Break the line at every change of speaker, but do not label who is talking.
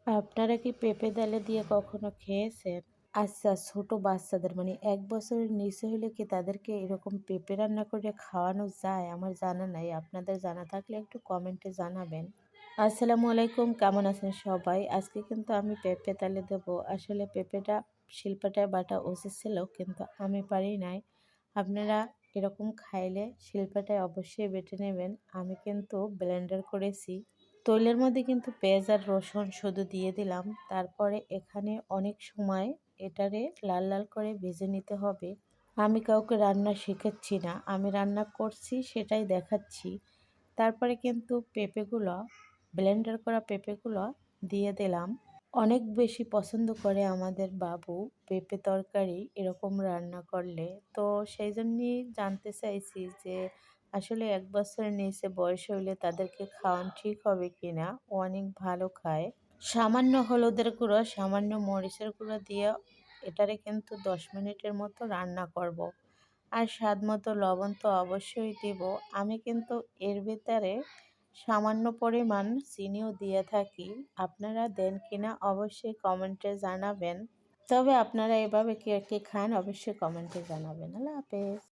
আপনারা কি পেঁপে ডালে দিয়ে কখনো খেয়েছেন? আচ্ছা, ছোট বাচ্চাদের মানে ১ বছরের নিচে হলে কি তাদেরকে এরকম পেঁপে রান্না করে খাওয়ানো যায়? আমার জানা নাই। আপনাদের জানা থাকলে একটু কমেন্টে জানাবেন। আসসালামু আলাইকুম, কেমন আছেন সবাই? আজকে কিন্তু আমি পেঁপে তালে দেবো। আসলে পেঁপেটা শিলপাটায় বাটা উচিত ছিল, কিন্তু আমি পারি নাই। আপনারা এরকম খাইলে শিলপাটায় অবশ্যই বেটে নেবেন। আমি কিন্তু ব্লেন্ডার করেছি। তৈলের মধ্যে কিন্তু পেঁয়াজ আর রসুন শুধু দিয়ে দিলাম। তারপরে এখানে অনেক সময় এটারে লাল লাল করে ভেজে নিতে হবে। আমি কাউকে রান্না শেখাচ্ছি না। আমি রান্না করছি সেটাই দেখাচ্ছি। তারপরে কিন্তু পেঁপেগুলো, ব্লেন্ডার করা পেঁপেগুলো দিয়ে দিলাম। অনেক বেশি পছন্দ করে আমাদের বাবু পেঁপে তরকারি এরকম রান্না করলে। তো সেই জন্যই জানতে চাইছি যে আসলে ১ বছরের নিচে বয়স হইলে তাদেরকে খাওয়ানো ঠিক হবে কিনা? ও অনেক ভালো খায়। সামান্য হলুদের গুঁড়ো, সামান্য মরিচের গুঁড়ো দিয়ে এটারে কিন্তু ১০ মিনিটের মতো রান্না করব। আর স্বাদমতো লবণ তো অবশ্যই দিব। আমি কিন্তু এর ভিতরে সামান্য পরিমাণ চিনিও দিয়ে থাকি। আপনারা দেন কিনা অবশ্যই কমেন্টে জানাবেন। তবে আপনারা এভাবে কে কে খান অবশ্যই কমেন্টে জানাবেন। আল্লাহ হাফেজ।